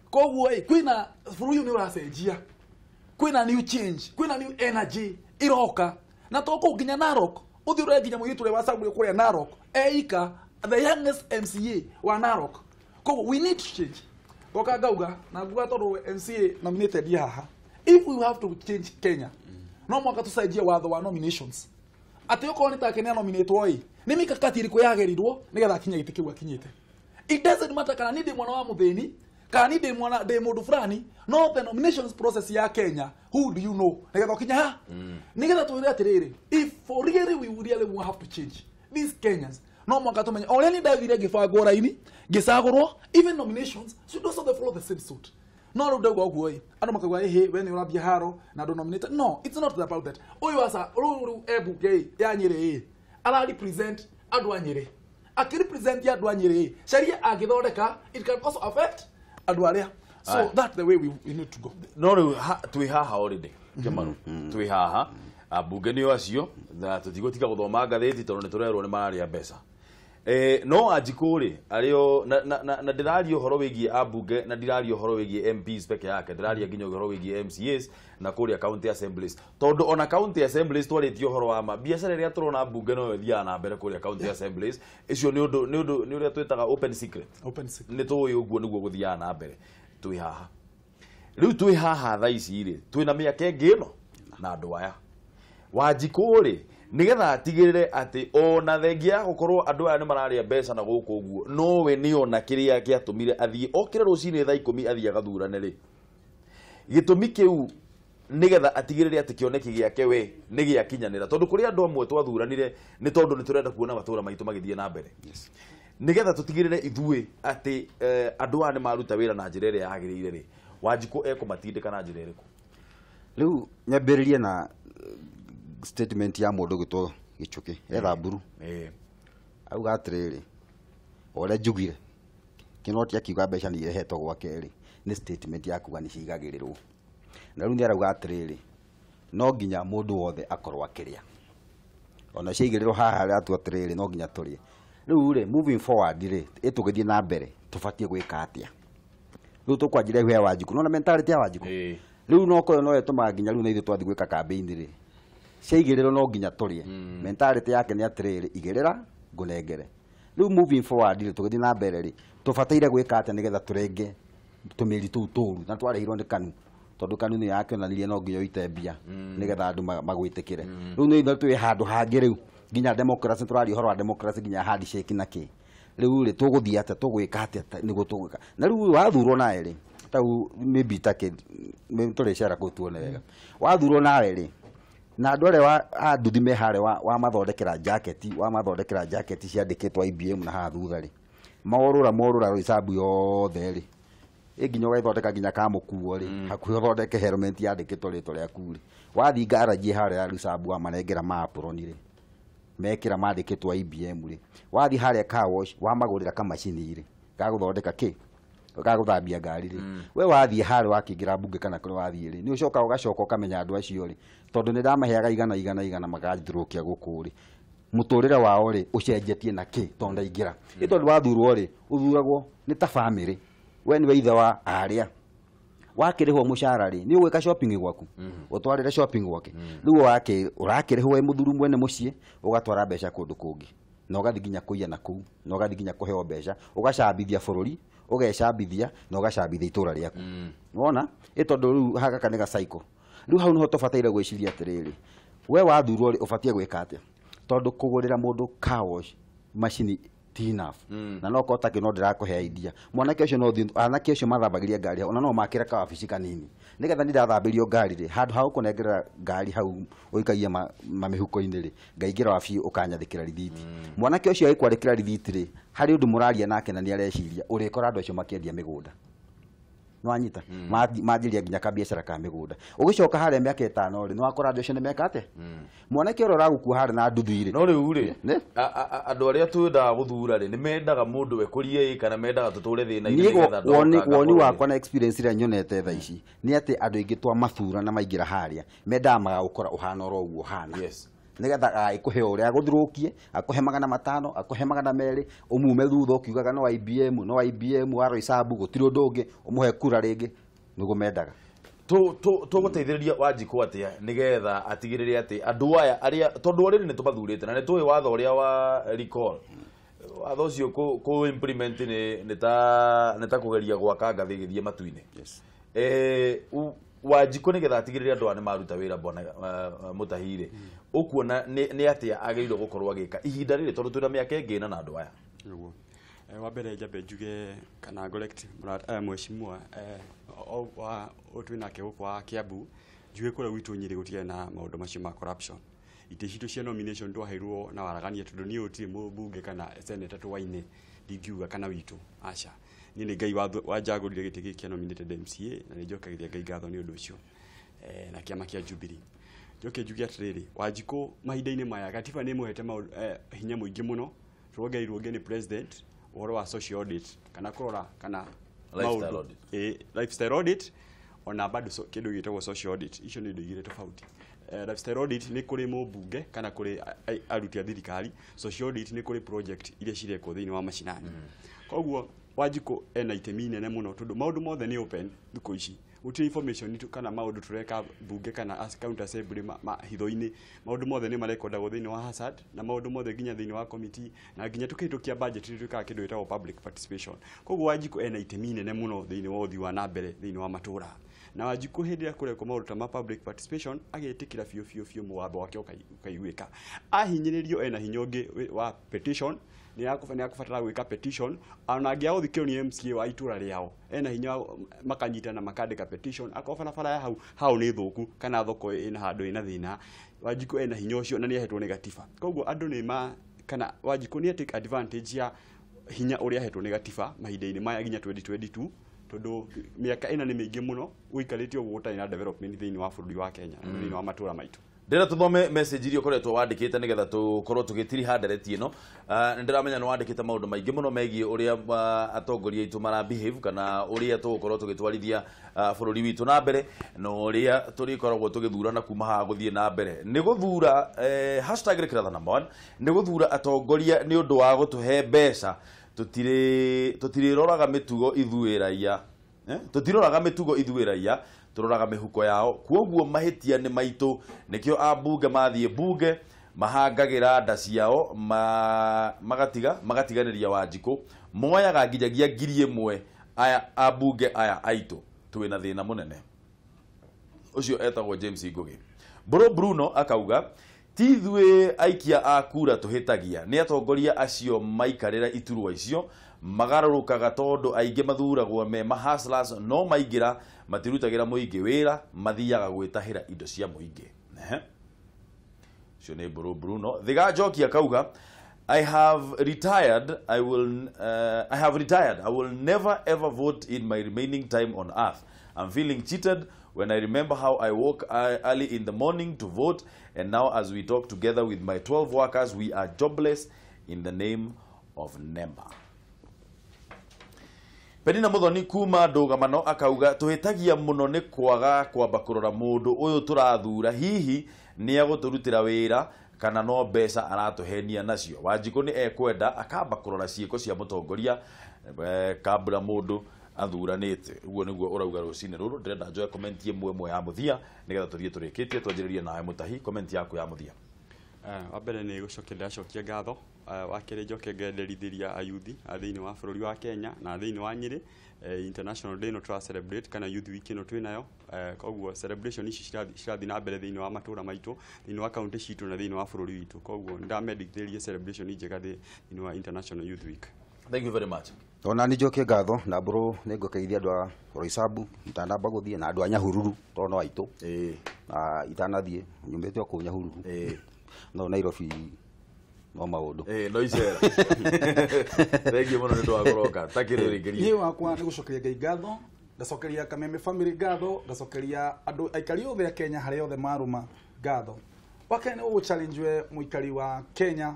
koguo kwina furuyu ni uracenjia kwina new change kwina new energy iroka na toko nginya Narok uthi urenginya muiritu ule wacagurirwo kuria Narok eika the youngest MCA wa Narok koguo we need to change goka ngauga na nguga tondu MCA nominated haha if we have to change Kenya no mwaka tucenjie watho wa nominations ati uko ni take ne nominate oi ni mikakati iriku yagerirwo nigetha kinya giti kiu akinyite it doesn't matter kana ni ndi mwana wa muthini kana ni ndi mwana ndi mundu fulani no the nominations process ya Kenya who do you know nigetha kinya ha nigetha tuire atiriri if for really we really have to change these Kenyans no mwaka tumenya already ndathire gibango raini gisagurwo even nominations should also follow the same suit no ru ndauga guo andu makagwa when you rabia haro na do nominate no it's not about that oyo asa ru ebuge ya Nyeri ala represent andu a Nyeri represent ya andu a Nyeri sharia agithondeka it can also affect andu aria so that's the way we need to go no ru twi haha already Kimaru twi haha abunge ni acio na tutigotika guthoma ngatheti tondu ni turerwo ni mararia mbeca no ajikuri ario na ndirario horo wigie abunge na ndirario horo wigie MPs peke yake ndiraria nginya horo wigie MCAs na kuria county assemblies tondu ona county assemblies twaritio horo wa ma biacara ria turona abunge no thia na mbere kuria county assemblies icio ni uria twitaga open secret ni tuwi uguo niguo guthia na mbere twi haha riu twi haha tha ici ri twina miaka ingi no na andu aya wajikuri nigetha atigirire ati ona thengia gukorwo andu aya ni mararia mbeca na guku uguo no we ni ona kiria giatumire athie okire rucini thaa 10 athie agathurane ri gitumi kiu nigetha atigirire ati kioneki giake we ni giakinyanira tondu kuri andu amwe twathuranire ni tondu ni turenda kuona matura maitu magithie na mbere nigetha tutigirire ithui ati andu aya ni maruta wira na njira iria yagirire ri Wanjiku ekumatindika na njira iriku riu nyambiririe na statement ya mundu gitwo Gicuki etha mburu auga atiriri ore njugire kinoti akiuga mbeca ni irehetwo gwake ri ni statement ya kuga ni cigagirirwo na riu ni arauga atiriri no nginya mundu wothe akorwo akiria ona ciigirirwo haha ri atu atiriri no nginya turie riu ri moving forward ri itugithie na mbere tubatie gwika atia riu tukwanjire hwe Wanjiku no na mentality ya Wanjiku riu no ko no etuma nginya riu na ithu twathi gwika campaign ri ciigiriro no nginya turie mentality yake ni atiriri igirira ngunengere riu moving forward ri tugithi na mbere ri tubataire gwika ate nigetha turenge tumiri tu turu na twarehirwo ni kanu tondu kanu ni yake na nirie no nginya ite mbia nigetha andu magwitikire riu ni ithu twi handu hangi riu nginya democracy turari horo wa democracy nginya hard shake na ki riu ri tuguthie ate tugwika ate niguo tugwika na riu wathurwo nae ri tau maybe take turi share ko tuone wega wathurwo nawe ri na andu aria anduthi me hare wa mathondekera jacket ciandikitwo IBM na ha thutha ri morura risabu yothe ri nginya gaithondeka nginya kamukuo ri hakuhi thondeke helmet yandikitwo ritwa riaku ri wathi garage hare ya risabu wa manengera mapuroni ri mekira mandikitwo IBM ri wathi hare car wash wa magurira kamacini ri gaguthondeka ki gaguthambia ngari ri we wathi hare wakingira bunge kana kuri wathi ri ni ucoka ugacoka ukamenya andu acio ri tondu ni ndamaheaga igana magathrukia guku ri muturire wao ri ucenjetie na ki tondu ingira tondu wathurwo ri uthuragwo ni ta family we ni weitha wa aria wakirihwo mushara ri ni ugwika shopping gwaku utwarire shopping gwake riu wake urakirihwo we muthuru mwene mucie ugatwara mbeca kundu kungi na ugathi nginya kuiya na kuu na ugathi nginya kuheo mbeca ugacambithia bururi ugecambithia na ugacambithia itura riaku wona itondu riu haka kanega cycle riu hau niho tubataire gwiciria atiriri we wathurwo ri ubatie gwika atia tondu kugurira mundu car wash machine enough na no ko take no ndirakuhe idea mwanake ucio no anake ucio mathambagiria ngari ona no makira ka wabici kanini nigetha ndirathambirio ngari ri handu ha ukunengera ngari hau uikagia mamihuko-ini ri ngaingira wabi ukanyathikira rithiti mwanake ucio aikwarikira rithiti ri hari undu muraria nake na ni areciria urikora andu acio makiendia migunda no anyita majiria nginya ka biashara ka migunda ugicoka hare miaka 5 ri no akora andu acio ni mekate mwanake oro ragukua hare na nduthu iri no riu ri andu aria twenda guthura ri ni mendaga mundu we kurie kana mendaga tuture thina ini nigetha woni wakwa na experience ria nyonete tha ici ni ati andu ingi twa mathura na maingira haria mendaga magagukora uhana oro uguo hana nigetha ikuhe uria aguthurukie akuhe 500 akuhe 200 umume thutha ukiugaga no IBM waro isabu gutiri undu ungi umuhe kura ringi nugo mendaga tuguteithiriria Wanjiku atia nigetha atigirire ati andu aya aria tondu oriri ni tumathurite na ni tuwi watho uria wa recall watho ucio ku implement ni ta kugeria gwaka ngathi githie matu-ini Wanjiku nigetha atigirire andu ani maruta wira bona mutahire ukuona ni atia ageirwo gukorwo agika ihinda riri tondu twina miaka ingi na andu aya niguo wa mbere njambe njuge kana collect mheshimiwa wa utwina ke kwa Kiambu njuge kura witu Nyeri gutie na maundu macio ma corruption ite citu cia nomination twaheirwo na waragania tondu ni uti mbunge kana senator twaine ndingiuga kana witu aca ni ngai wanjagurire giti giki nominated MCA na ni njokagiria ngai ngatho ni undu ucio na kiama kia Jubilee njoke njuge atiriri Wanjiku mahinda-ini maya gatiba ni muhete hinya muingi muno twogeirwo ngeni president woro wa social audit kana kurora kana lifestyle audit ona bado kindu gitagwo social audit icio ni ndu igire tofauti lifestyle audit ni kuri mbunge kana kuri aruti a thirikari social audit ni kuri project iria cireko thiini wa macinani koguo Wanjiku ena itemi nene muno tondu maundu mothe ni open thuko ici uti information nitu kana maundu tureka bunge kana as county assembly hitho-ini maundu mothe ni marekondagwo thiini wa Hazard na maundu mothe nginya thiini wa committee na nginya tukitukia budget twika kindu itagwo public participation koguo Wanjiku ena itemi nene muno thiini wa uthii wa nambere thiini wa Matuura na Wanjiku hindi ya kureka maundu ta ma public participation agetikira fio muwatho wake ukaiguika ahinyiririo ena hinyongi wa petition ni akubatara gwika petition ana ngia uthikio ni MCA wa itura riao ena hinya makanyita na makandika petition akobana bara hau ni thuku kana thoko ina handu ina thina Wanjiku ena hinya ucio na ni ahetwo ni gatiba koguo andu ni kana Wanjiku ni take advantage ya hinya uria ahetwo ni gatiba mahinda-ini maya ginya 2022 tondu miaka ina ni mingi muno uikaritio gutari na development thiini wa bururi wa Kenya thiini wa Matuura maitu ndira tuthome message irio koretwo wandikite nigetha tukorwo tugitiri handereti ino ndiramenya no wandikite maundu maingi muno megie uria atongoria itu mara behave kana uria tugukorwo tugitwarithia bururi witu na mbere no uria turikoragwo tugithurana kuma ha guthie na mbere ni guthura #rekiratha number 1 ni guthura atongoria ni undu wa gutuhe mbeca tutiriroraga mitugo ithuiraia tutiroraga mitugo ithuiraia turoraga mihuko yao kuoguo mahitia ni maitu nikio ambunge mathie bunge mahangagira nda ciao magatiganiria Wanjiku moyaga nginyagia ngiri imwe aya ambunge aya aitu twina thina munene ucio etagwo James Ngugi Bruno akauga tithwe aikia akura tuhitagia ni atongoria acio maikarira iturwa icio magarurukaga tondu aingi mathuragwo me mahustlers no maingira matirutagira muingi wira mathiaga gwitahira indo cia muingi cio ni Bruno thiga njoki akauga I have retired I will never ever vote in my remaining time on earth. I'm feeling cheated when I remember how I woke early in the morning to vote, and now as we talk together with my 12 workers we are jobless in the name of NEMA. Penina Muthoni kuma Ndugamano akauga tuhitagia muno ni kwaga kwamba kurora mundu uyu turathura hihi ni aguturutira wira kana no mbeca aratuhenia nacio. Wanjiku ni ekwenda akamba kurora ciiko cia mutongoria kabla mundu athuranite uguo niguo urauga rucini ruru ndirenda njoe comment imwe ya muthia nigetha tuthie turikitie twanjiririe nawe Mutahi comment yaku ya muthia wa mbere ni gucokeria acokia ngatho wa kere njoke ngenderithiria ayuthi thiini wa bururi wa Kenya na thiini wa Nyeri International Day no tra celebrate kana youth week no twinayo koguo celebration ici cirathi na mbere thiini wa Matuura maitu thiini wa county citu na thiini wa bururi witu koguo ndamendithĩrie celebration njega thiini wa International Youth Week. Thank you very much. Ona ni njoke ngatho na bro ningukeithia andu a Roisabu itanamba guthie na andu a Nyahururu tono aitu na itanathie nyumbete o ku Nyahururu no Nairobi no maundu no icera thengi muno ni ndwagoroka takiriringiria ni wakwa ni gucokeria Ngai ngatho ndacokeria Kameme family ngatho ndacokeria andu aikari othe a Kenya hari othe maruma ngatho wake ni ugu challenge muikari wa Kenya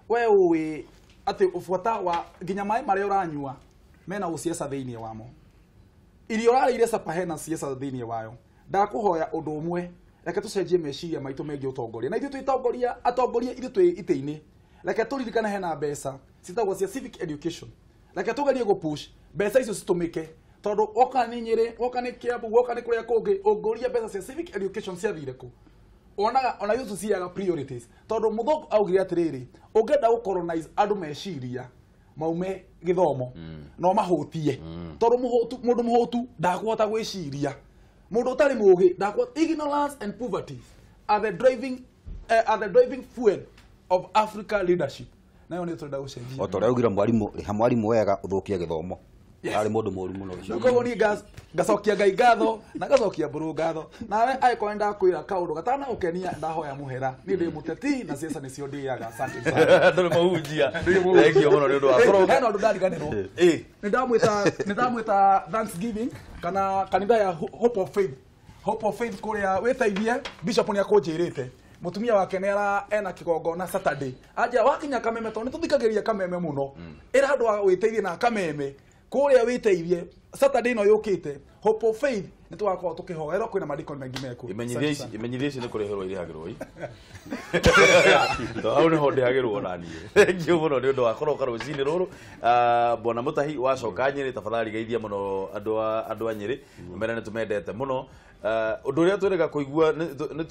we uwi ati ufuata wa nginya mai mari uranyua mena uciesa thiini wamo irio rarire sapa hena ciesa thiini wayo ndakuhoya undu umwe reke tucenjie meciria maitu mengi utongoria na ithu twitongoria atongoria ithu twi ite-ini reke turirikane hena mbeca citagwo cia civic education reke tugerie go push mbeca icio citumike tondu oka ni Nyeri oka ni Kiambu oka ni kuria kungi unguria mbeca cia civic education ciathire ku ona yuzu ciaga priorities tondu muthoku augire atiriri ungenda gu colonize andu meciria maume githomo no mahutie tondu mundu muhutu ndakuhota gwiciria mundu utari mugi ndakuhota ignorance and poverty are the driving fuel of Africa leadership nayo ni turenda gucenjia otore ugira mwarimu wega uthukia githomo ari mundu moru muno uko ni gacokia Ngai ngatho na gacokia mburu ngatho nawe aikwenda kwira kaundu gatana ukenia ndahoya muhera ni ndi muteti na ciesa nicio ndiaga asante sana nduri mahunjia thengio muno ni undu wa koroga hena undu ndariganirwo ni ndamwita Thanksgiving kana kanitha ya Hope of Faith kuria wetaithie bishop ni akunjirite mutumia wake ni ena kigongona Saturday aja wakinya Kameme to ni tuthikagiria Kameme muno ira andu a witeithie na Kameme kuria witeithie Saturday no yukite Hope of Faith ni twakorwo tukihoera kwina madiko mengi meku imenyithie ni kureherwo irihagirwo to au ni honde hagirwo nani ngio muno ni undu wa koroka rucini ruru bona Mutahi wacoka Nyeri tafadhali geithia muno andu a Nyeri mbere ni tumendete muno undu ria twirega kuigua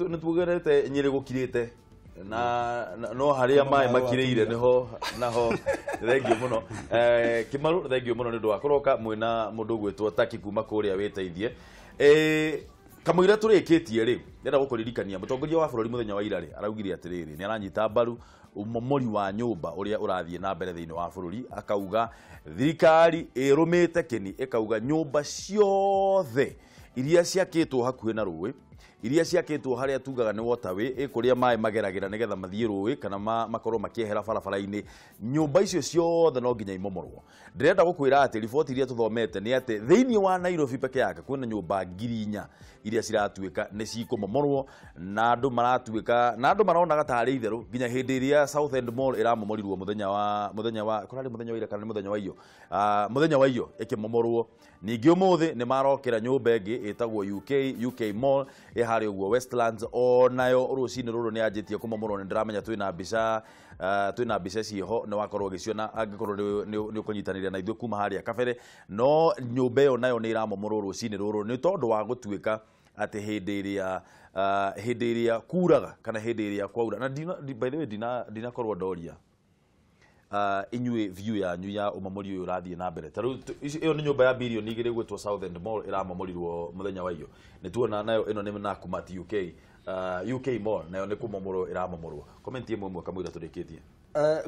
ni tugerete Nyeri gukirite na no haria mai makirire niho naho thengio muno Kimaru thengio muno ni ndu wa koroka mwina mundu gwitwo Taki kuma kuria witeithie kamwira turikitie ri ndenda gukuririkania mutongoria wa bururi muthenya wa ira ri araugire atiriri ni aranyita mbaru umomori wa nyumba uria urathie na mbere thiini wa bururi akauga thirikari irumite kini ikauga nyumba ciothe iria ciakitwo hakuhe na ruwi iria ciakitwo haria tugaga ni waterway ikuria mai mageragira nigetha mathie ruwi kana makorwo makiehera barabara-ini nyumba icio ciothe no nginya imomorwo ndirenda gukwira ati riboti iria tuthomete ni ati thiini wa Nairobi peke yake kwina nyumba 4,000 iria ciratuika ni cikumomorwo na andu maratuika na andu marona gatari itheru nginya hindi iria South End Mall iramomorirwo muthenya wa kurari muthenya wa ira kana muthenya wa iyo ikimomorwo ningi umuthi ni marokera nyumba ingi itagwo UK Mall hari uguo Westlands onayo rucini ruru ni anjitie kumomorwo ni ndiramenya twina mbica ciho ni wakorwo giciona angikorwo ni ukunyitanira na ithu kuma haria kabere no nyumba iyo nayo ni iramomorwo rucini ruru ni tondu wa gutuika ati hindi iria kuraga kana hindi iria kwaura na by the way dina korwo ndoria inyue view yanyu ya umamori uyu rathie na mbere taru iyo ni nyumba ya bilioni 2 gwitwo South End Mall iramomorirwo muthenya wa iyo ni tuona nayo ino ni na kumati UK Mall nayo ni kumomorwo iramomorwo comment imwe kamwira turikitie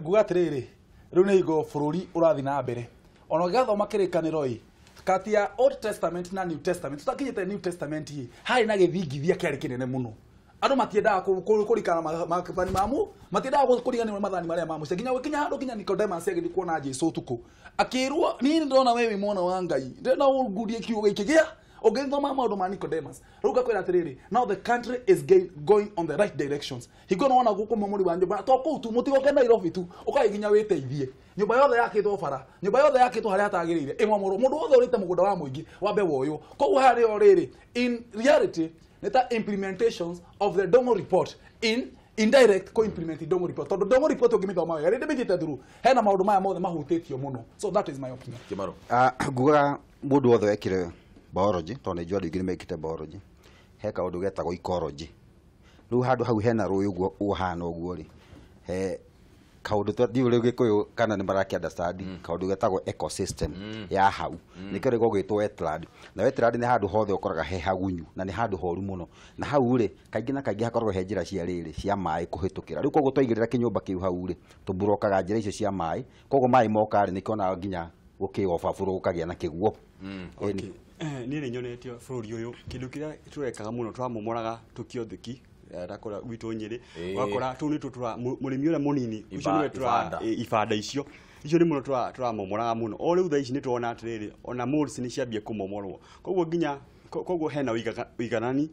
nguga atiriri riu ni igo bururi urathi na mbere ona gathoma kirikaniro kati ya Old Testament na New Testament tutakinyite New Testament hii hari na githingithia kiari kinene muno andu matiendaga kurikana mathani mamu matiendaga kurigana mathani maria mamu ginya wikinya handu ginya Nicodemus agithi kuona Jesu tuku akirwo ni ndona wewe mwana wa Ngai ndena ungudie kiugo ikigia ogethoma maundu ma Nicodemus ruga kwira atiriri now the country is going on the right directions higono wana guku momori wa nyumba to ku tu mutigo kenda Nairobi tu ukaginya witeithie nyumba yothe yakitwo bara nyumba yothe yakitwo haria atagirire imomoro mundu wothe urite mugunda wa muingi wambe woyo koguo hari oriri in reality neta implementations of the Ndumg'u report in indirect co-implementing Ndumg'u report tondu Ndumg'u report ugimithoma wega rindi bithite through hena maundu maya mothe mahutitio muno so that is my opinion Kimaru nguga mundu wothe wekire biology tondu njua ndingĩ mekite biology he kaundu getagwo ecology riu handu hau hena rũĩ ũguo ũhana ũguo ri he kaundu twathiĩ rĩu Gĩkũyũ kana nĩ maraki understand kaundu getagwo ecosystem ya hau nĩkĩo rĩgo gwĩtwo wetland na wetland nĩ handũ hothe ũkoraga he hagunyu na nĩ handũ horu mũno na hau rĩ kaingĩ na kaingĩ hakoragwo he njĩra cia rĩrĩ cia maĩ kũhĩtũkĩra rĩu koguo twaigĩrĩra kĩnyũmba kĩu hau rĩ tũmburokaga njĩra icio cia maĩ koguo maĩ moka rĩ nĩkĩonaga nginya gũkĩoba gũkagĩa na kĩguo niĩ nĩ nyonetio bũrũri ũyũ kĩndũ kĩrĩa tũrekaga mũno tũramomoraga tũkĩothĩki rakora gwitũ Nyĩrĩ wakora tu nĩ tũtura mũrĩmi ũrĩa mũnini ucio nĩwe tũra ibanda icio nĩ mũno tũramomoraga mũno o rĩu thaa ici nĩ tuona atĩrĩrĩ ona moles nĩ ciambie kũmomorwo koguo hena ũiganani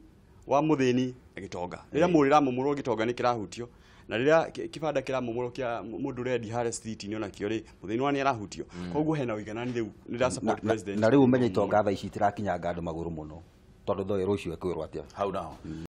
wa mũthĩni na gĩtonga rĩrĩa mũrĩ ramomorwo gĩtonga nĩ kĩrahutio na rĩrĩa kĩbanda kĩramomorwo kĩa mũndũ rendi harĩa street nĩ ona kĩo rĩ mũthĩni wa nĩ arahutio koguo hena ũiganani rĩu nĩ support president na rĩu ũmenye itonga thaa ici itirakinyanga andũ magũrũ mũno tondũ thoĩ rũciũ ekũĩrwo atĩa hau naho